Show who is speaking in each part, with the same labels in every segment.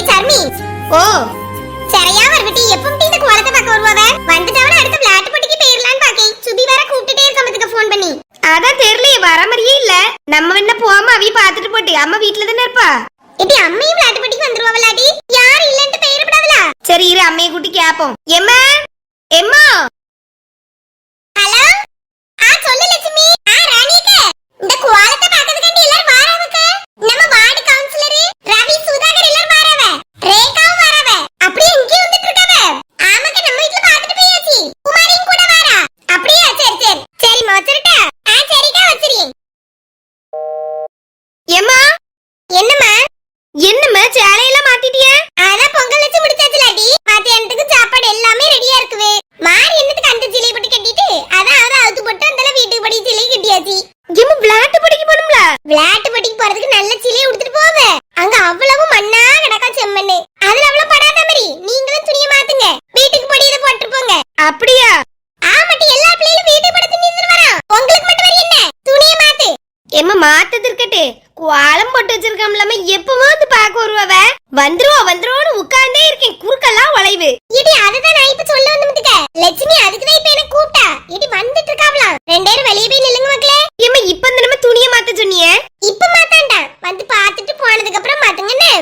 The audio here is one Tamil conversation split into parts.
Speaker 1: சர்மி. ஓ சரியா வரவிட்டி எப்பவும் இந்த கோலத்தை பார்க்க வருவாவே. வந்துட்டவன அடுத்த விளையாட்டு போட்டிக்கு போயிரலாம்னு பாக்கேன். சுபி வேற கூப்பிட்டுட்டே இருக்கமதுக்கு ஃபோன் பண்ணி.
Speaker 2: அதான் தெரியலையே வர மாதிரியே இல்ல. நம்ம என்ன போகாம அவி பாத்துட்டு போட்டு அம்மா வீட்ல தானே இருப்பா.
Speaker 1: இடி அம்மையும் விளையாட்டு போட்டிக்கு வந்துருவாவலாடி. யார் இல்லன்ட்டு போயிரப்படாதல.
Speaker 2: சரி இரு அம்மையை கூட்டி கேப்போம். எம்மா எம்மா.
Speaker 1: ஹலோ சொல்லு லட்சுமி. ராணிக்கு இந்த கோலத்தை பார்க்கிறதுக்கு எல்லாரும் வாராவக்க. நம்ம வார்டு கவுன்சிலர் ரவி சுதாகர் எல்லாரும் வாராவ. ரேகாவும் வாராவ. அப்படியே இங்கே வந்துட்டு இருக்காவ. ஆமாக்க நம்ம வீட்ல பார்த்துட்டு போயாச்சு. குமாரியும் கூட வாரா. அப்படியே சரி சரி சரி மொச்சரட்டா. சரிக்கா வச்சிரேன்.
Speaker 2: எம்மா
Speaker 1: என்னம்மா
Speaker 2: என்னம்மா சேலையெல்லாம் மாத்திட்டியா?
Speaker 1: அதான் பொங்கல் வச்சு முடிச்சாச்சுலாடி. மத்தியானத்துக்கு சாப்பாடு எல்லாமே ரெடியா இருக்குவே. மாறி என்னத்துக்கு அந்த சிலை போட்டு கட்டிட்டு அதான் அவுத்து போட்டு அந்த வீட்டுக்கு படி சிலை கட்டியாச்சு.
Speaker 2: எம்மா விளையாட்டு படிக்க போணும்ல.
Speaker 1: விளையாட்டு போட்டிக்கு போறதுக்கு நல்ல சிலையை உடுத்துட்டு போவே. அங்க அவ்வளவு மண்ணா கிடக்கா செம்மண்ணு. அதுல அவ்வளவு படாத மாதிரி நீங்களும் துணியை மாத்துங்க. வீட்டுக்கு படியில போட்டு போங்க.
Speaker 2: அப்படியா?
Speaker 1: ஆமாட்டி எல்லா பிள்ளைகளும் வீட்டுக்கு பட துணி எடுத்துட்டு வரோம். உங்களுக்கு மட்டும் வரி என்ன துணியை மாத்து.
Speaker 2: எம்மா மாத்தது இருக்கட்டே. கோலம் போட்டு வச்சிருக்காமலாம எப்பவும் வந்து பார்க்க வருவாவ. வந்துருவோன்னு உட்கார்ந்தே இருக்கேன். குறுக்கெல்லாம் வளைவு.
Speaker 1: இடி அதுதான் நான் இப்ப சொல்ல வந்துட்டுக்க. லட்சுமி அதுக்குதான் இப்ப என்ன கூப்பிட்டா. இடி வந்துட்டு இருக்காவலாம். ரெண்டு பேரும் வெளியே போய் நில்லுங்க மக்களே.
Speaker 2: எம்மா இப்ப இந்த நம்ம துணியை மாத்த சொன்னியே.
Speaker 1: இப்ப மாத்தாண்டா வந்து பாத்துட்டு போனதுக்கு அப்புறம் மாத்துங்கன்னு.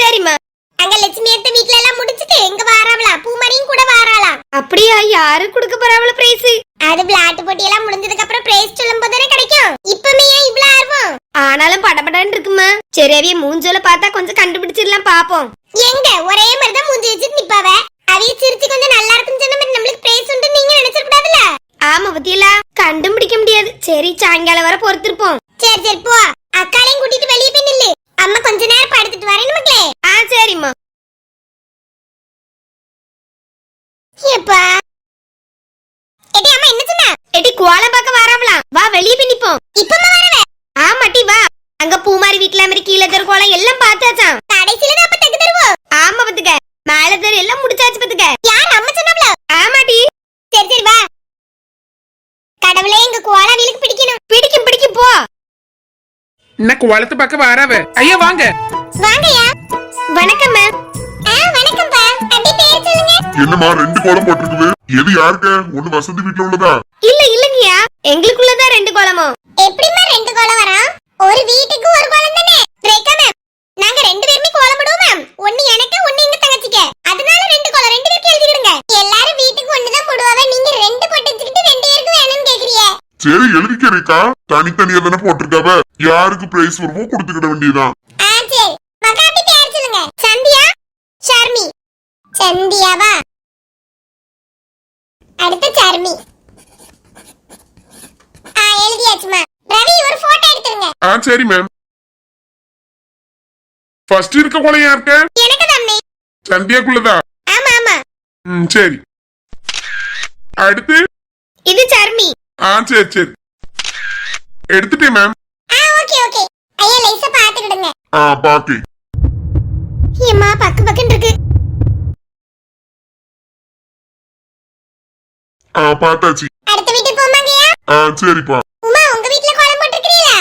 Speaker 2: சரிம்மா.
Speaker 1: அங்க லட்சுமி அத்த வீட்ல எல்லாம் முடிச்சிட்டு எங்க வாராவளா. பூமரியும் கூட வாராளா.
Speaker 2: அப்படியா? யாரு கொடுக்க போறாவள பிரைஸ்?
Speaker 1: அது விளையாட்டு போட்டி எல்லாம் முடிஞ்சதுக்கு அப்புறம் பிரைஸ் சொல்லும் போதுதானே கிடைக்கும். இப்பமே ஏன் இவ்வளவு ஆர்வம்?
Speaker 2: ஆனாலும் படபடன்னு இருக்குமா. சரி அவிய மூஞ்சோல பார்த்தா கொஞ்சம் கண்டுபிடிச்சிடலாம் பாப்போம்.
Speaker 1: எங்க ஒரே மாதிரி தான் மூஞ்சி வச்சுட்டு நிப்பாவ. அவிய சிரிச்சு கொஞ்சம் நல்லா இருக்குன்னு சொன்ன மாதிரி நம்மளுக்கு பிரைஸ் உண்டு நீங்க நினைச்சிடக்கூடாதுல.
Speaker 2: ஆமா பத்தியலா கண்டுபிடிக்க முடியாது. சரி சாயங்காலம் வர பொறுத்திருப்போம்.
Speaker 1: சரி சரி போ. அக்காளையும் கூட்டிட்டு வெளியே போய் நில்லு. அம்மா கொஞ்ச நேரம் படுத்துட்டு வரேன் மக்களே.
Speaker 2: சரிம்மா.
Speaker 1: ஏப்பா எடி அம்மா என்ன சொன்னா?
Speaker 2: எடி கோலம் பார்க்க வராவலாம். வா வெளியே போய் நிப்போம்.
Speaker 1: இப்பமா வரவே?
Speaker 2: ஆமாட்டி வா. அங்க பூமாரி வீட்ல மாதிரி கீழ தெரு கோலம் எல்லாம் பார்த்தாச்சாம்.
Speaker 1: கடைசில தான் அப்ப தெக்கு தருவோ.
Speaker 2: ஆமா பத்துக்க. மேல தெரு எல்லாம் முடிச்சாச்சு பத்துக்க.
Speaker 1: யார் அம்மா சொன்னாவளோ?
Speaker 2: ஆமாட்டி.
Speaker 1: சரி சரி வா. கடவுளே எங்க கோலம் வீலுக்கு பிடிக்கணும்.
Speaker 2: பிடிக்கும் போ.
Speaker 3: என்ன கோலத்தை பார்க்க வராவ? ஐயா வாங்க.
Speaker 1: வாங்கயா.
Speaker 2: வணக்கம் மேம்.
Speaker 1: வணக்கம் பா. அப்படி பேர் சொல்லுங்க.
Speaker 4: என்னமா ரெண்டு கோலம் போட்டுருக்குது? எது யாருக்கு? ஒண்ணு வசந்தி வீட்ல உள்ளதா?
Speaker 2: இல்லங்கயா எங்களுக்குள்ளதான் ரெண்டு கோலமும்.
Speaker 1: எப்படிமா ரெண்டு கோலம் வரும்? ஒரு வீட்டுக்கு ஒரு கோலம் தானே? ரேகா மேம் நாங்க ரெண்டு பேருமே கோலம் போடுவோம் மேம். ஒன்னு எனக்கு ஒன்னு எங்க தங்கச்சிக்கு. அதனால ரெண்டு கோலம் ரெண்டு பேருக்கு எழுதிடுங்க. எல்லாரும் வீட்டுக்கு ஒன்னு தான் போடுவாங்க. நீங்க ரெண்டு போட்டு வச்சுக்கிட்டு ரெண்டு பேருக்கு வேணும்னு கேக்குறீங்க.
Speaker 4: சரி எழுதிக்கிறீக்கா. தனித்தனியா தானே போட்டிருக்காவ. யாருக்கு பிரைஸ் வருமோ கொடுத்துக்கிட வேண்டியதான்.
Speaker 1: சரி மக்கா அப்படி பேர் சொல்லுங்க. சந்தியா ஷர்மி. சந்தியாவா? அடுத்து சர்மி. எழுதியாச்சுமா. ரவி ஒரு போட்டோ எடுத்துருங்க.
Speaker 4: சரி மேம். ஃபர்ஸ்ட் இருக்க கோலம் யாருக்கு?
Speaker 1: எனக்கு தானே.
Speaker 4: சந்தியாக்குள்ளதா?
Speaker 1: ஆமா ஆமா.
Speaker 4: சரி. அடுத்து
Speaker 2: இது சர்மி.
Speaker 4: சரி எடுத்துட்டேன் மேம்.
Speaker 1: Okay okay. ஐயா லைசா பாத்துக்கிடுங்க.
Speaker 4: பாக்கி.
Speaker 1: ஏம்மா பக்குன்னு இருக்கு.
Speaker 4: பாத்தாச்சு.
Speaker 1: அடுத்த வீட்டுக்கு போமாங்கயா?
Speaker 4: சரிப்பா.
Speaker 1: உமா உங்க வீட்ல கோலம் போட்டுக்கிறீங்களா?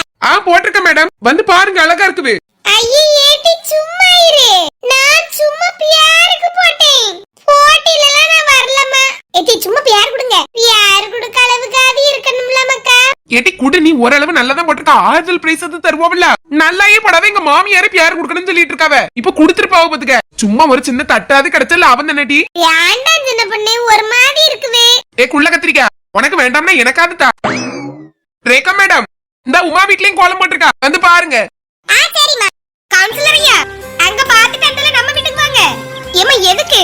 Speaker 3: போட்டிருக்க மேடம். வந்து பாருங்க அழகா இருக்குது.
Speaker 1: ஐயே ஏட்டி சும்மா இரு. நான் சும்மா பியாருக்கு போட்டேன். போட்டிலலாம் நான் வரலமா. ஏட்டி சும்மா பியார் கொடுங்க. பியார் கொடுக்க அளவுக்கு அது இருக்கணும்ல மக்கா.
Speaker 3: ஏட்டி குடு நீ ஓரளவு நல்லதான் போட்டிருக்க. ஆறுதல் பிரைஸ் அது தருவோம்ல. நல்லாயே படாத எங்க மாமியாரே பியார் கொடுக்கணும்னு சொல்லிட்டு இருக்காவ. இப்ப குடுத்துருப்பாவ பாத்துக்க. சும்மா ஒரு சின்ன தட்டாது கிடைச்சல அவன் தானடி.
Speaker 1: ஏன்டா சின்ன பொண்ணு ஒரு மாதிரி இருக்குவே.
Speaker 3: குள்ள கத்திரிக்கா உனக்கு வேண்டாம்னா எனக்காவது தா. ரேகா மேடம் இந்த உமா வீட்லயும் கோலம் போட்டிருக்கா. வந்து பாருங்க.
Speaker 1: சரிமா.
Speaker 2: கவுன்சிலர் ஐயா அங்க பாத்துட்டல நம்ம வீட்டுக்கு வாங்க. ஏமா எதுக்கு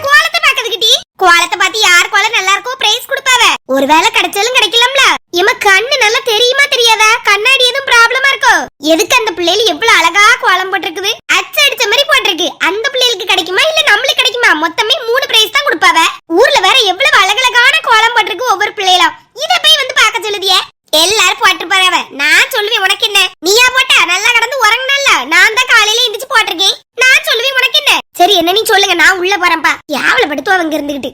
Speaker 2: கோலத்தை பாக்கிறதுக்கிட்டி? கோலத்தை பார்த்து யார் கோலம் நல்லா இருக்கோ பிரைஸ் கொடுப்பாவ. ஒருவேளை கிடைச்சாலும் கிடைக்கலாம்ல. ஏமா கண்ணு நல்லா தெரியுமா தெரியாதா? கண்ணாடி எதுவும் ப்ராப்ளமா இருக்கோ? எதுக்கு அந்த பிள்ளைல எவ்வளவு அழகா கோலம் போட்டிருக்குது. அச்சு அடிச்ச மாதிரி போட்டிருக்கு. அந்த பிள்ளைகளுக்கு கிடைக்குமா இல்ல நம்மளுக்கு கிடைக்குமா? மொத்தமே 3 பிரைஸ் தான் கொடுப்பாவ. ஊர்ல வேற எவ்வளவு அழகழகான கோலம் போட்டிருக்கு ஒவ்வொரு பிள்ளைகளும். இத போய் வந்து பார்க்க சொல்லுதியே. எல்லாரும் போட்டு பாருவ. நான் சொல்லுவேன் உனக்கு என்ன? நீயா போட்டா நல்லா கடந்து உறங்கனல்ல. நான் தான் காலையில எந்திரிச்சு போட்டிருக்கேன். நான் சொல்லுவேன் உனக்கு என்ன? சரி என்ன நீ சொல்லுங்க நான் உள்ள போறேன்ப்பா. யாவள படுத்து அவங்க இருந்துகிட்டு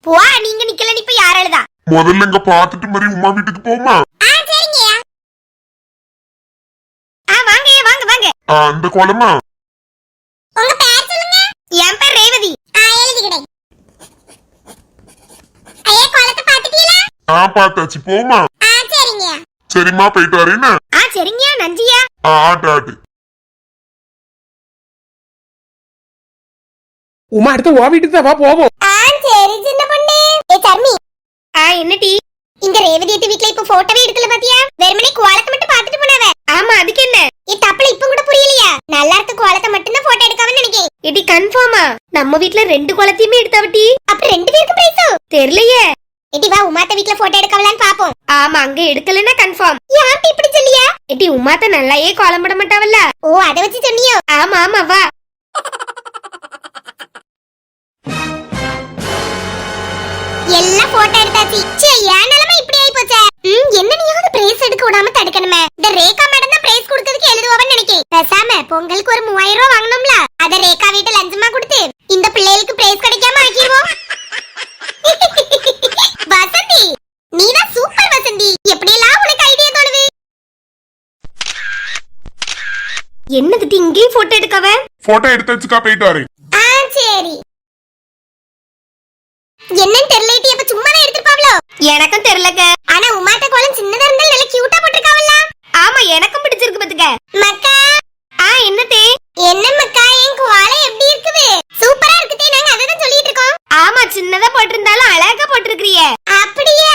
Speaker 2: போ. நீங்க நிக்கல நீ இப்ப யார் எழுதா?
Speaker 4: முதல்ல இங்க பாத்துட்டு மாதிரி உமா வீட்டுக்கு போமா.
Speaker 1: சரிங்கயா.
Speaker 2: வாங்கய்யா வாங்க வாங்க.
Speaker 4: அந்த கோலமா பார்த்தாச்சு போமா.
Speaker 1: சரிங்க.
Speaker 4: சரிம்மா போயிட்டு வரேன்னு.
Speaker 2: சரிங்க நஞ்சியா.
Speaker 4: ஆட்டு ஆட்டு.
Speaker 3: உமா அடுத்த ஓ வீட்டுக்கு தான் வா போவோம்.
Speaker 1: சரி சின்ன பொண்ணு. சர்மி
Speaker 2: என்னடி
Speaker 1: இந்த ரேவதி வீட்ல இப்ப போட்டோவே எடுக்கல பாத்தியா? வெறுமனே கோலத்தை மட்டும் பாத்துட்டு போனாவ.
Speaker 2: ஆமா அதுக்கு என்ன
Speaker 1: தப்புல இப்ப கூட புரியலையா? நல்லா இருக்க கோலத்தை மட்டும் தான் போட்டோ எடுக்காமன்னு நினைக்கிறேன்.
Speaker 2: இடி கன்ஃபார்மா நம்ம வீட்ல 2 கோலத்தையுமே எடுத்தாவட்டி.
Speaker 1: அப்ப 2 பேருக்கு பிரைஸ்
Speaker 2: தெரியலையே.
Speaker 1: எடி வா உமாத்த வீட்ல போட்டோ எடுக்கவலான்னு பாப்போம்.
Speaker 2: ஆமா அங்க எடுக்கலன்னா கன்ஃபார்ம்.
Speaker 1: யார்ட்ட இப்படி சொல்லியா?
Speaker 2: எடி உமாத்த நல்லாயே கோலம் போட மாட்டாவல்ல.
Speaker 1: ஓ அத வச்சு சொன்னியோ?
Speaker 2: ஆமா ஆமா வா.
Speaker 1: எல்லாம் போட்டோ எடுத்தாச்சு. ஏன் நிலைமை இப்படி ஆயி போச்சே? என்ன நீயாவது பிரைஸ் எடுக்க விடாம தடுக்கணுமே. இந்த ரேகா மேடம் தான் பிரைஸ் கொடுக்கிறதுக்கு எழுதுவான்னு நினைக்கிறேன். பேசாம பொங்கலுக்கு ஒரு 3000 ரூபாய் வாங்கணும்ல, அத ரேகா வீட்டு லஞ்சமா கொடுத்து இந்த பிள்ளைகளுக்கு பிரைஸ் கிடைக்காம ஆக்கிடுவோம். வசந்தி நீதான் சூப்பர் வசந்தி. எப்படி எல்லாம் உனக்கு ஐடியா தோணுது?
Speaker 2: என்னது இங்கேயும் போட்டோ எடுக்கவ?
Speaker 4: போட்டோ எடுத்து வச்சுக்கா போயிட்டு வரேன்.
Speaker 1: சரி. என்னன்னு தெரியலட்டி அப்ப சும்மா தான் எடுத்துப்பாவளோ?
Speaker 2: எனக்கும் தெரியலங்க.
Speaker 1: ஆனா உமாட்ட கோலம் சின்னதா இருந்தாலும் நல்ல கியூட்டா போட்டுருக்காவல்ல.
Speaker 2: ஆமா எனக்கும் பிடிச்சிருக்கு பாத்துக்க.
Speaker 1: மக்கா
Speaker 2: என்னதே?
Speaker 1: என்ன மக்கா என் கோலம் எப்படி இருக்குது? சூப்பரா இருக்குதே. நாங்க அத தான் சொல்லிட்டு இருக்கோம்.
Speaker 2: ஆமா சின்னதா போட்டிருந்தாலும் அழகா போட்டிருக்கிறியே.
Speaker 1: அப்படியே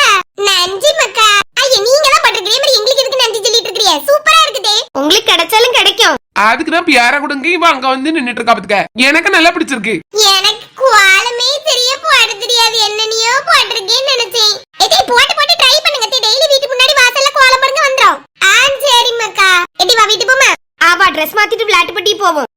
Speaker 1: நன்றி மக்கா. ஐயா நீங்க தான் போட்டிருக்கீங்க மாதிரி எங்களுக்கு எதுக்கு நன்றி சொல்லிட்டு இருக்கீங்க? சூப்பரா இருக்குதே.
Speaker 2: உங்களுக்கு கிடைச்சாலும் கிடைக்கும்.
Speaker 3: அதுக்குதான் பியார கொடுங்க இவ அங்க வந்து நின்னுட்டு இருக்கா பாத்துக்க. எனக்கு நல்லா பிடிச்சிருக்கு.
Speaker 1: எனக்கு கோலமே சரியா போட தெரியாது. என்னனியோ போட்டிருக்கேன்னு நினைச்சேன். எடி போட்டு போட்டு ட்ரை பண்ணுங்க. டெய்லி வீட்டு முன்னாடி வாசல்ல கோலம் போடுங்க வந்துரும். சரி மக்கா. எடி வா வீட்டு போமா.
Speaker 2: ஆவா ட்ரெஸ் மாத்திட்டு விளையாட்டு பட்டி போவோம்.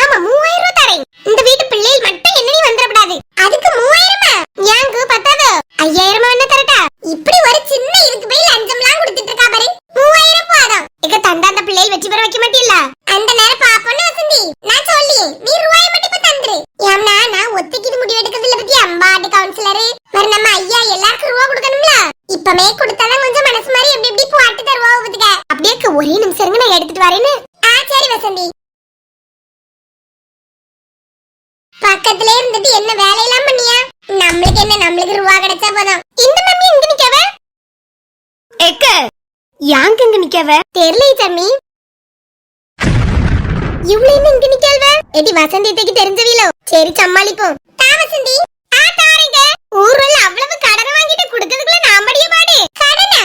Speaker 1: ஆமா 3000 ரூபாய் தரேன். இந்த வீட்டு பிள்ளைகள் மட்டும் என்னனி வந்துடக்கூடாது. அதுக்கு 3000மா? யாங்கு பத்தாதோ? 5000 என்ன தரட்டா? இப்படி ஒரு சின்ன இதுக்கு போய் லஞ்சம்லாம் கொடுத்துட்டு இருக்கா பாரு. 3000 போதும். இங்க தந்தா அந்த பிள்ளைகள் வெற்றி பெற வைக்க மாட்டில்ல? அந்த நேரம் பாப்போன்னு வசந்தி நான் சொல்லி நீ ரூபாய் மட்டும் இப்ப தந்துரு. ஏம்னா நான் ஒத்திக்கிட்டு முடிவு எடுக்கிறது இல்ல பத்தி அம்பாடி கவுன்சிலர் வேற நம்ம ஐயா எல்லாருக்கும் ரூபா கொடுக்கணும்ல. இப்பமே கொடுத்தாதான் கொஞ்சம் மனசு மாதிரி எப்படி எப்படி போட்டு தருவா பாத்துக்க. அப்படியே ஒரே நிமிஷம் இருங்க நான் எடுத்துட்டு வரேன்னு. சரி வசந்தி. பக்கத்துல இருந்துட்டு என்ன வேலையெல்லாம் பண்ணியா? நம்மளுக்கு என்ன, நம்மளுக்கு ரூபா கிடைச்சா போதும். இந்த மம்மி இங்க நிக்கவ?
Speaker 2: எக்க யாங்க இங்க நிக்கவ?
Speaker 1: தெரியல தம்பி. இவ்ளோ என்ன இங்க நிக்கல்வ? எடி வசந்தியத்துக்கு தெரிஞ்சவிலோ. சரி சமாளிப்போம். வசந்தி தாரங்க. ஊர்ல அவ்வளவு கடன் வாங்கிட்டு குடுக்கிறதுக்குள்ள நாமடிய பாடு. கடனா?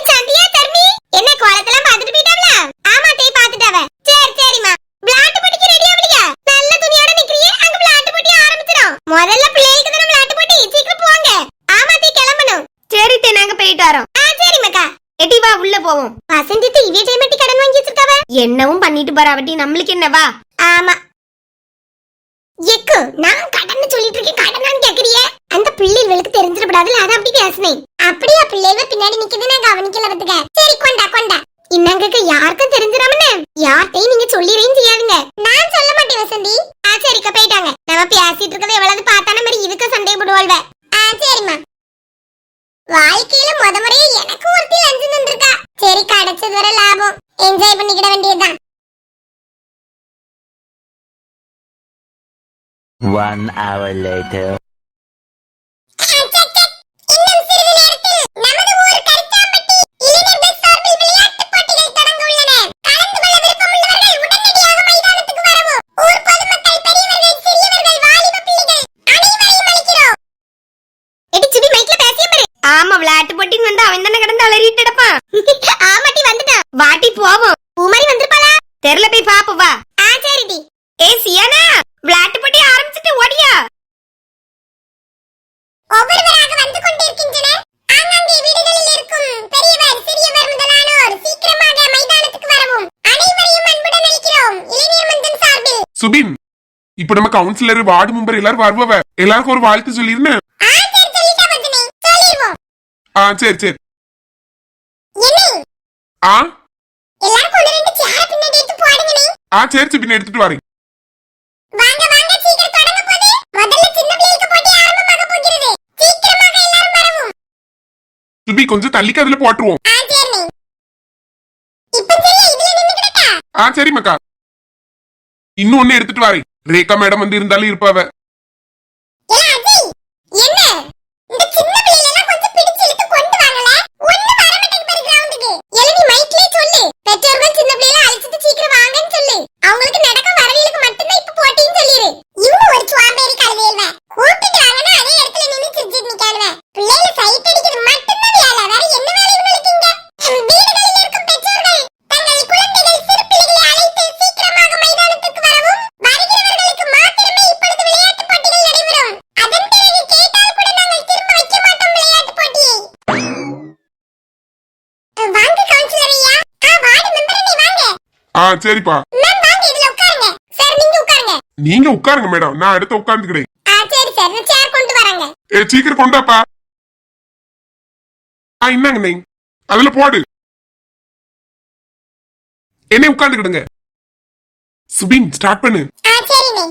Speaker 1: சந்தியா தர்மி என்ன கோலத்தெல்லாம் பாத்துட்டு போயிட்டாவல? ஆமா தே பாத்துட்டாவ. சரி சரிமா. விளையாட்டு போட்டிக்கு ரெடி ஆவலியா? நல்ல துணியோட நிக்கறியே. அங்க விளையாட்டு போட்டி ஆரம்பிச்சிரோம். முதல்ல பிள்ளைகளுக்கு தான் விளையாட்டு போட்டி. சீக்கிரம் போங்க. ஆமா தே கிளம்பணும்.
Speaker 2: சரி தே நாங்க போயிட்டு வரோம்.
Speaker 1: சரி மக்கா.
Speaker 2: எடி வா உள்ள போவோம்.
Speaker 1: வசந்தித்து இவே டைமட்டி கடன் வாங்கி வச்சிருக்காவ.
Speaker 2: என்னவும் பண்ணிட்டு போறாவட்டி நம்மளுக்கு என்னவா?
Speaker 1: ஆமா. எக்கு நான் கடன் சொல்லிட்டு இருக்கேன். கடனான்னு கேக்குறியே? அந்த பிள்ளைகளுக்கு தெரிஞ்சிடக்கூடாதுல, அத அப்படி பேசுனேன். அப்படியே பிள்ளைகள் பின்னாடி நிக்குது நான் கவனிக்கல பாத்துக்க. சரி கொண்டா கொண்டா. இன்னங்க யாருக்கும் தெரிஞ்சிராமனே யார்ட்டையும் நீங்க சொல்லிரேன் செய்யாதுங்க. நான் சொல்ல மாட்டேன் வசந்தி. சரிக்கா போயிட்டாங்க. நம்ம பேசிட்டு இருக்கவே எவ்வளவு பார்த்தான மாதிரி இதுக்கு சண்டை போடுவாள்வ. சரிம்மா. வாழ்க்கையில முறையே எனக்கு ஒருத்தி லஞ்சம் தந்திருக்கா. சரி கிடைச்சது வர லாபம். என்ஜாய் பண்ணிக்கிட வேண்டியதுதான்.
Speaker 5: 1 hour later.
Speaker 1: இன்னும் சிறிது நேரத்தில் நமது ஊர் கரிச்சாம்பட்டி இளைஞர்கள் சார்பில் விளையாட்டுப் போட்டிகள் தொடங்க உள்ளன. கலந்து கொள்ள விருப்பமுள்ளவர்கள் உடனடியாக மைதானத்துக்கு வரவும். ஊர் பொதுமக்கள், பெரியவர்கள், சிறியவர்கள், வாலிப பிள்ளைகள் அனைவரையும் அழைக்கிறோம். எடி சுபி மைக்ல பேசியே பாரு.
Speaker 2: ஆமா விளையாட்டு போட்டின்னு வந்து அவன் தானே கிடந்து அலறிட்டு கிடப்பான்.
Speaker 1: ஆமாட்டி வந்துட்டான்.
Speaker 2: வாட்டி போவோம்.
Speaker 1: பூமாரி வந்திருப்பாளா?
Speaker 2: தெரியல போய் பாப்போம் வா.
Speaker 1: சரிடி.
Speaker 2: சியானா விளையாட்டு போட்டி ஆரம்பிச்சிட்டு ஓடியா.
Speaker 1: ஒவ்வொருவராக வந்து கொண்டிருக்கின்றனர். ஆங்காங்கே வீடுகளில் இருக்கும் பெரியவர் சிறியவர் முதலானோர் சீக்கிரமாக மைதானத்துக்கு வரவும். அனைவரையும் அன்புடன் அழைக்கிறோம் இளைஞர் மன்றம் சார்பில்.
Speaker 3: சுபின் இப்ப நம்ம கவுன்சிலர் வார்டு மெம்பர் எல்லாரும் வருவவ. எல்லாருக்கும் ஒரு வாழ்த்து சொல்லிருன்னு.
Speaker 1: சரி சொல்லிட்டா பஜனை சொல்லிடுவோம்.
Speaker 3: சரி சரி.
Speaker 1: என்ன எல்லாரும் ஒரு ரெண்டு சேர் பின்னாடி எடுத்து போடுங்கனே.
Speaker 3: சரி சுபின் எடுத்துட்டு வரேன்.
Speaker 1: வாங்க வாங்க சீக்கிரம் தொடங்க போகுது. முதல்ல சின்ன பிள்ளைகளுக்கு போட்டி ஆரம்பமாக போகிறது. சீக்கிரமாக எல்லாரும் வரவும்.
Speaker 3: சுபி கொஞ்சம் தள்ளிக்க அதுல போட்டுருவோம்.
Speaker 1: சரிண்ணே. இப்ப சரியா இதுல நின்னுக்கிட்டா?
Speaker 3: சரி மக்கா. இன்னும் ஒண்ணு எடுத்துட்டு வரேன். ரேகா மேடம் வந்து இருந்தாலும் இருப்பாவ.
Speaker 1: அஜய் என்ன இந்த சின்ன பிள்ளைகள் எல்லாம் கொஞ்சம் பிடிச்சு பெற்றோர்கள் சின்ன பிள்ளைகளை அழைச்சிட்டு சீக்கிரம் வாங்கன்னு சொல்லு. அவங்களுக்கு நடக்க வரவியலுக்கு மட்டும்தான் இப்ப போட்டின்னு சொல்லிரு. இவங்க ஒரு சுவாம்பேரி கழுதையில்வ கூட்டிட்டு வாங்கன்னா அதே இடத்துல நின்னு சிரிச்சிட்டு நிக்கானுவ. பிள்ளைகளை சைட் அடிக்கிறது மட்டும்தான் வேலை, வேற என்ன வேலை இவங்களுக்கு இங்க? வீடுகளில் இருக்கும் பெற்றோர்கள் தங்கள் குழந்தைகள் சிறு பிள்ளைகளை அழைத்து சீக்கிரமாக மைதானத்துக்கு வரவும், வருகிறவர்களுக்கு மாத்திரமே இப்பொழுது விளையாட்டு போட்டிகள் நடைபெறும். அதன் பிறகு கேட்டால் கூட நாங்கள் திரும்ப வைக்க மாட்டோம் விளையாட்டு போட்டியை. வாங்க கவுன்சிலர் ஐயா. வார்டு மெம்பர் நீ வாங்க.
Speaker 4: சரிப்பா.
Speaker 1: மேம் வாங்க, இதுல உட்காருங்க. சார் நீங்க உட்காருங்க.
Speaker 4: நீங்க உட்காருங்க மேடம், நான் அடுத்து உட்கார்ந்துக்கிறேன்.
Speaker 1: சரி சார், நான் சேர் கொண்டு வரேங்க.
Speaker 4: சீக்கிரம் கொண்டாப்பா. இன்னாங்க நீ அதுல போடு. என்ன உட்கார்ந்துக்கிடுங்க. சுபின் ஸ்டார்ட் பண்ணு.
Speaker 1: சரிண்ணே.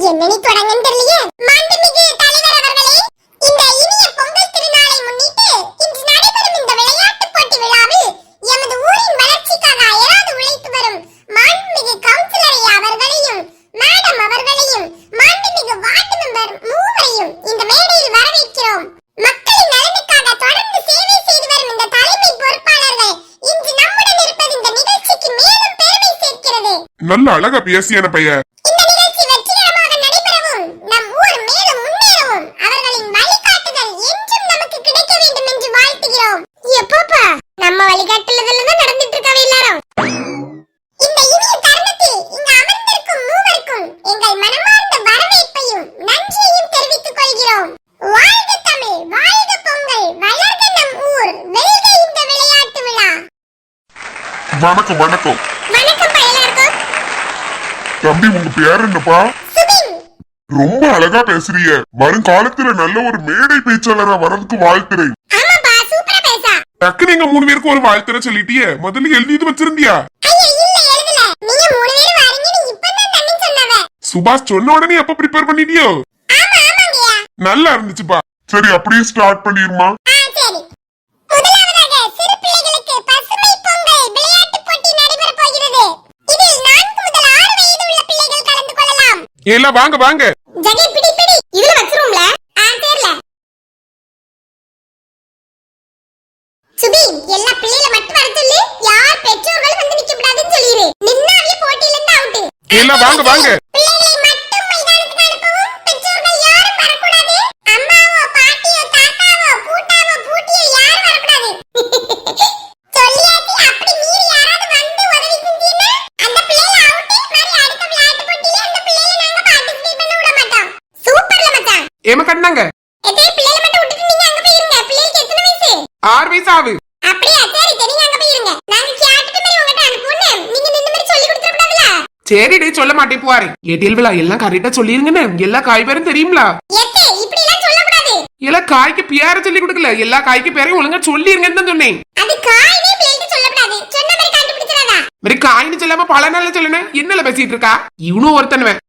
Speaker 1: என்ன நீ தொடங்கன்னு தெரியலையே. மாண்புமிகு தலைவர் அவர்களே, இந்த இனிய பொங்கல் திருநாளை முன்னிட்டு இன்று நடைபெறும் இந்த விளையாட்டு போட்டி விழாவில் எமது ஊரின் வளர்ச்சிக்காக அயராது உழைத்து வரும் மாண்புமிகு கவுன்சிலர் ஐயா அவர்களையும் மேடம் அவர்களையும் மாண்புமிகு வார்டு மெம்பர் மூவரையும் இந்த மேடையில் வரவேற்கிறோம். மக்களின் நலனுக்காக தொடர்ந்து சேவை செய்து வரும் இந்த தலைமை பொறுப்பாளர்கள் இன்று நம்முடன் இருப்பது இந்த நிகழ்ச்சிக்கு மேலும் பெருமை சேர்க்கிறது.
Speaker 4: நல்ல அழகா பேசியான பையன்.
Speaker 1: இந்த நிகழ்ச்சி வெற்றிகரமாக நடைபெறவும், நம் ஊர் மேலும் முன்னேறவும் அவர்களின் வழிகாட்டுதல் என்றும் நமக்கு கிடைக்க வேண்டும் என்று வாழ்த்துகிறோம். எப்பப்பா நம்ம வழிகாட்டுதல்ல தான் நடந்துட்டு இருக்காவே எல்லாரும். இந்த இனிய தருணத்தில் இங்கு அமர்ந்திருக்கும் மூவருக்கும் எங்கள் மனமார்ந்த வரவேற்பையும் நன்றியையும் தெரிவித்துக் கொள்கிறோம். வாழ்க தமிழ், வாழ்க பொங்கல், வளர்க நம் ஊர், வெல்க இந்த விளையாட்டு விழா.
Speaker 4: வணக்கம் வணக்கம்.
Speaker 1: வணக்கம் எல்லாருக்கும்.
Speaker 4: தம்பி உங்க பேர் என்னப்பா?
Speaker 1: சுபின்.
Speaker 4: ரொம்ப அழகா பேசுறீங்க. வருங்காலத்துல நல்ல ஒரு மேடை பேச்சாளரா வரதுக்கு வாழ்த்துறேன்.
Speaker 1: ஆமாப்பா, சூப்பரா பேசா.
Speaker 4: டக்கு நீங்க 3 பேருக்கு ஒரு வாழ்த்துற சொல்லிட்டியே, முதல்ல எழுதிட்டு வச்சிருந்தியா?
Speaker 1: ஐயா இல்ல எழுதல. நீங்க 3 பேர் வரீங்கன்னு இப்பதான் தண்ணி சொன்னவ.
Speaker 4: சுபாஷ் சொன்ன உடனே எப்ப ப்ரிப்பேர் பண்ணிட்டியோ?
Speaker 1: ஆமா ஆமாங்கய்யா.
Speaker 4: நல்லா இருந்துச்சுப்பா. சரி அப்படியே ஸ்டார்ட் பண்ணிருமா.
Speaker 1: சரி. முதலாவதாக சிறு பிள்ளைகளுக்கு பசுமை பொங்கல் விளையாட்டு போட்டி நடைபெற போகிறது. இதில் 4 முதல் 6 வயது உள்ள பிள்ளைகள் கலந்து கொள்ளலாம்.
Speaker 3: எல்லாம் வாங்க வாங்க.
Speaker 1: ஜெகே பிடி பிடி. இதுல வச்சிருவோம்ல. சரில. சுபி எல்லா பிள்ளைகளை மட்டும் வர சொல்லு. யார் பெற்றோர்கள் வந்து நிக்க கூடாதுன்னு சொல்லிரு. நின்னாவே போட்டியில இருந்து அவுட்.
Speaker 3: எல்லாம் வாங்க வாங்க.
Speaker 1: பிள்ளைகளை மட்டும் மைதானத்துக்கு அனுப்பவும். பெற்றோர்கள் யாரும் வரக்கூடாது. அம்மாவோ பாட்டியோ தாத்தாவோ பூட்டாவோ பூட்டியோ யாரும் வரக்கூடாது. சொல்லியாச்சு. அப்படி மீறி யாராவது வந்து உதவி செஞ்சீங்கன்னா அந்த பிள்ளைகளை அவுட். மாதிரி அடுத்த விளையாட்டு போட்டியில அந்த பிள்ளைகளை நாங்க பார்ட்டிசிபேட் பண்ண விட மாட்டோம். சூப்பர்ல மச்சான்.
Speaker 3: ஏமா கண்ணாங்க.
Speaker 1: எதே பிள்ளைகளை மட்டும் விட்டுட்டு நீங்க அங்க போய் இருங்க. பிள்ளைக்கு எத்தனை வயசு?
Speaker 3: 6 வயசு ஆகுது.
Speaker 1: அப்படியே சரி சரி, நீங்க அங்க போய் இருங்க. நாங்க கேட்டுட்டு மாதிரி உங்ககிட்ட அனுப்புவோம். நீங்க நின்னு மாதிரி சொல்லி கொடுத்துற கூடாதுல.
Speaker 3: சரிடி சொல்ல மாட்டேன் போவாரு. ஏடிஎல் விழா எல்லாம் கரெக்டா சொல்லிருங்கன்னு எல்லா காய் பேரும் தெரியுங்களா?
Speaker 1: எத்தே இப்படி எல்லாம் சொல்ல கூடாது.
Speaker 3: எல்லாம் காய்க்கு பேர சொல்லி கொடுக்கல, எல்லா காய்க்கு பேரையும் ஒழுங்கா சொல்லிருங்கன்னு தான் சொன்னேன்.
Speaker 1: அது காயினே பிள்ளைகிட்ட சொல்ல கூடாது. சொன்ன மாதிரி கண்டுபிடிச்சிராதா.
Speaker 3: வெறும் காயின்னு சொல்லாம பல நாள்ல சொல்லணும். என்னல பேசிட்டு இருக்கா? இவனும் ஒருத்தனுவன்.